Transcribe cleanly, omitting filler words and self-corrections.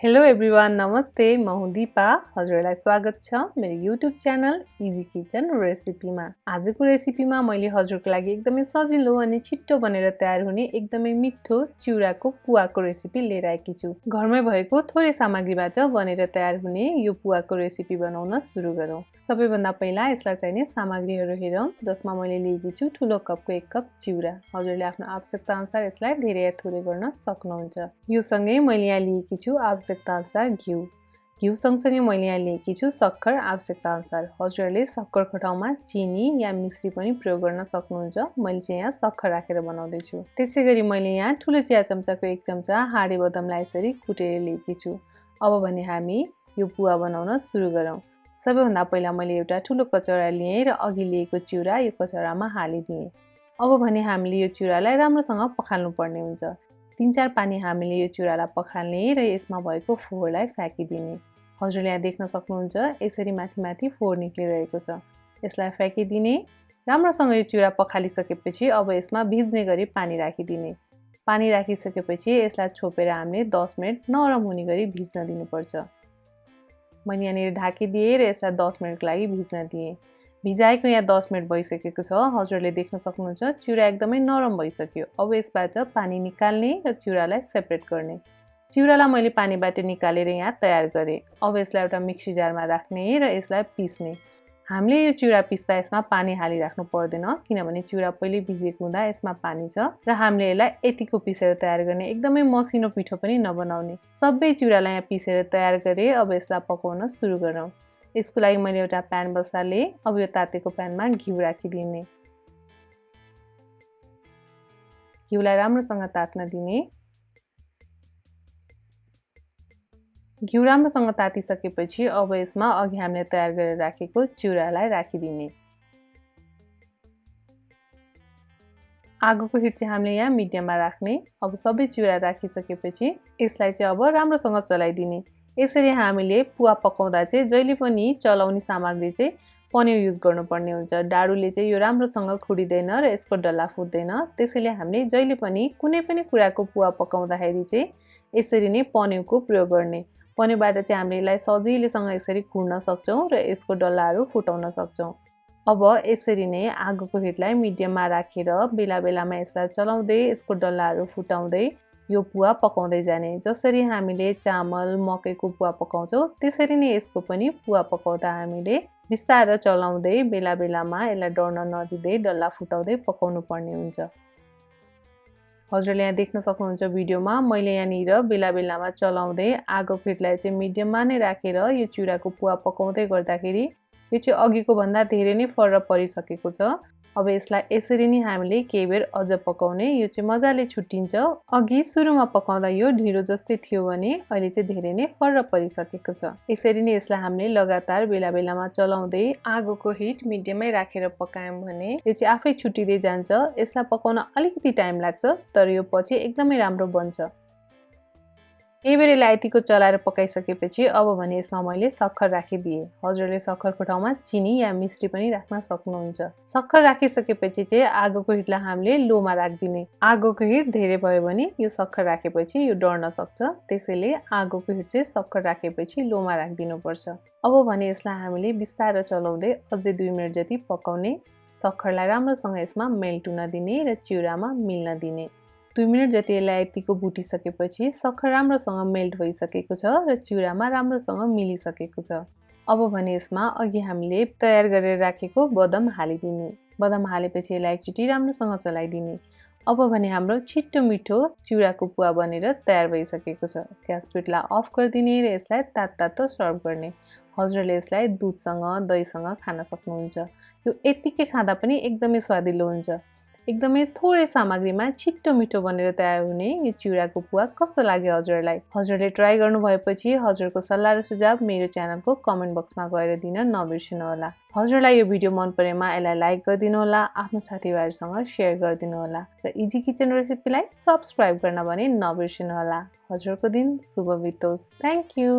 Hello everyone, नमस्ते। म हुँ दिपा। हजुरलाई स्वागत छ मेरो युट्युब च्यानल इजी किचन रेसिपीमा। आजको रेसिपीमा मैले हजुरको लागि एकदमै सजिलो अनि छिट्टो बनेर तयार हुने एकदमै मिठो चिउराको पुवाको रेसिपी लिएर आएकी छु। घरमै भएको थोरै सामग्रीबाट बनेर तयार हुने यो पुवाको रेसिपी बनाउन सुरु गरौँ। सबैभन्दा पहिला यसलाई चाहिने सामग्रीहरू हेरौँ, जसमा मैले लिएकी छु ठुलो कपको 1 कप चिउरा। हजुरले आफ्नो आवश्यकता अनुसार यसलाई धेरै या थोरै गर्न सक्नुहुन्छ। यो सँगै मैले यहाँ लिएकी छु आवश्यकता अनुसार घिउ सँगसँगै मैले यहाँ लिएकी छु सक्खर आवश्यकता अनुसार। हजुरहरूले सक्खरको ठाउँमा चिनी या मिश्री पनि प्रयोग गर्न सक्नुहुन्छ। मैले चाहिँ यहाँ सक्खर राखेर बनाउँदैछु। त्यसैगरी मैले यहाँ ठुलो चिया चम्चाको 1 चम्चा हाडे बदामलाई यसरी कुटेर लिएकी छु। अब भने हामी यो पुवा बनाउन सुरु गरौँ। सबैभन्दा पहिला मैले एउटा ठुलो कचौरा लिएँ र अघि लिएको चिउरा यो कचौरामा हालिदिएँ। अब भने हामीले यो चिउरालाई राम्रोसँग पखाल्नु पर्ने हुन्छ। 3-4 पानी हामीले यो चिउरालाई पखाल्ने र यसमा भएको फोहोरलाई फ्याँकिदिने। हजुरले यहाँ देख्न सक्नुहुन्छ यसरी माथि माथि फोहोर निक्लिरहेको छ। यसलाई फ्याँकिदिने। राम्रोसँग यो चिउरा पखालिसकेपछि अब यसमा भिज्ने गरी पानी राखिदिने। पानी राखिसकेपछि यसलाई छोपेर हामीले 10 मिनेट नरम हुने गरी भिज्न दिनुपर्छ। मैले यहाँनिर ढाकिदिएँ र यसलाई 10 मिनेटको लागि भिज्न दिएँ। भिजाएको यहाँ 10 मिनेट भइसकेको छ। हजुरले देख्न सक्नुहुन्छ चिउरा एकदमै नरम भइसक्यो। अब यसबाट पानी निकाल्ने र चिउरालाई सेपरेट गर्ने। चिउरालाई मैले पानीबाट निकालेर यहाँ तयार गरेँ। अब यसलाई एउटा मिक्सी जारमा राख्ने र यसलाई पिस्ने। हामीले यो चिउरा पिस्दा यसमा पानी हालिराख्नु पर्दैन, किनभने चिउरा पहिले भिजेको हुँदा यसमा पानी छ र हामीले यसलाई यतिको पिसेर तयार गर्ने, एकदमै मसिनो पिठो पनि नबनाउने। सबै चिउरालाई यहाँ पिसेर तयार गरेँ। अब यसलाई पकाउन सुरु गरौँ। यसको लागि मैले एउटा प्यान बसालेँ। अब यो तातेको प्यानमा घिउ राखिदिने। घिउलाई राम्रोसँग तात्न दिने। घिउ राम्रोसँग तातिसकेपछि अब यसमा अघि हामीले तयार गरेर राखेको चिउरालाई राखिदिने। आगोको हिट चाहिँ हामीले यहाँ मिडियममा राख्ने। अब सबै चिउरा राखिसकेपछि यसलाई चाहिँ अब राम्रोसँग चलाइदिने। यसरी हामीले पुवा पकाउँदा चाहिँ जहिले पनि चलाउने सामग्री चाहिँ पन्यु युज गर्नुपर्ने हुन्छ। डाडुले चाहिँ यो राम्रोसँग खुडिँदैन र यसको डल्ला फुट्दैन। त्यसैले हामीले जहिले पनि कुनै पनि कुराको पुवा पकाउँदाखेरि चाहिँ यसरी नै पन्युको प्रयोग गर्ने। पन्युबाट चाहिँ हामीले यसलाई सजिलैसँग यसरी खुड्न सक्छौँ र यसको डल्लाहरू फुटाउन सक्छौँ। अब यसरी नै आगोको हिटलाई मिडियममा राखेर बेला बेलामा यसलाई चलाउँदै यसको डल्लाहरू फुटाउँदै यो पुवा पकाउँदै जाने। जसरी हामीले चामल मकैको पुवा पकाउँछौँ त्यसरी नै यसको पनि पुवा पकाउँदा हामीले बिस्तारै चलाउँदै बेला बेलामा यसलाई डढ्न नदिँदै डल्ला फुटाउँदै पकाउनु पर्ने हुन्छ। हजुरले यहाँ देख्न सक्नुहुन्छ भिडियोमा मैले यहाँनिर बेला बेलामा चलाउँदै आगोको हिटलाई चाहिँ मिडियममा नै राखेर यो चिउराको पुवा पकाउँदै गर्दाखेरि यो चाहिँ अघिको भन्दा धेरै नै फरक परिसकेको छ। अब यसलाई यसरी नै हामीले केही बेर अझ पकाउने। यो चाहिँ मजाले छुट्टिन्छ। अघि सुरुमा पकाउँदा यो ढिलो जस्तै थियो भने अहिले चाहिँ धेरै नै फरक परिसकेको छ। यसरी नै यसलाई हामीले लगातार बेला बेलामा चलाउँदै आगोको हिट मिडियममै राखेर पकायौँ भने यो चाहिँ आफै छुट्टिँदै जान्छ। यसलाई पकाउन अलिकति टाइम लाग्छ, तर यो पछि एकदमै राम्रो बन्छ। केही बेर यसलाई यतिको चलाएर पकाइसकेपछि अब भने यसमा मैले सक्खर राखिदिएँ। हजुरले सक्खरको ठाउँमा चिनी या मिश्री पनि राख्न सक्नुहुन्छ। सक्खर राखिसकेपछि चाहिँ आगोको हिटलाई हामीले लोमा राखिदिने। आगोको हिट धेरै भयो भने यो सक्खर राखेपछि यो डढ्न सक्छ। त्यसैले आगोको हिट चाहिँ सक्खर राखेपछि लोमा राखिदिनुपर्छ। अब भने यसलाई हामीले बिस्तारै चलाउँदै अझै 2 मिनेट जति पकाउने। सक्खरलाई राम्रोसँग यसमा मेल्ट हुन दिने र चिउरामा मिल्न दिने। 2 मिनेट जति यसलाई यतिको भुटिसकेपछि सक्खर राम्रोसँग मेल्ट भइसकेको छ र चिउरामा राम्रोसँग मिलिसकेको छ। अब भने यसमा अघि हामीले तयार गरेर राखेको बदाम हालिदिने। बदाम हालेपछि यसलाई एकचोटि राम्रोसँग चलाइदिने। अब भने हाम्रो छिट्टो मिठो चिउराको पुवा बनेर तयार भइसकेको छ। ग्यास हिटलाई अफ गरिदिने र यसलाई तातो सर्भ गर्ने। हजुरले यसलाई दुधसँग दहीसँग खान सक्नुहुन्छ। यो यतिकै खाँदा पनि एकदमै स्वादिलो हुन्छ। एकदमै थोरै सामग्रीमा छिट्टो मिठो बनेर तयार हुने यो चिउराको पुवा कस्तो लाग्यो हजुरलाई? हजुरले ट्राई गर्नु भएपछि हजुरको सल्लाह र सुझाव मेरो च्यानलको कमेन्ट बक्समा गएर दिन नबिर्सनु होला। हजुरलाई यो भिडियो मन परेमा यसलाई लाइक गरिदिनु होला, आफ्नो साथीभाइहरूसँग सेयर गरिदिनु होला र इजी किचन रेसिपीलाई सब्स्क्राइब गर्न भने नबिर्सनु होला। हजुरको दिन शुभ बितोस्। Thank you.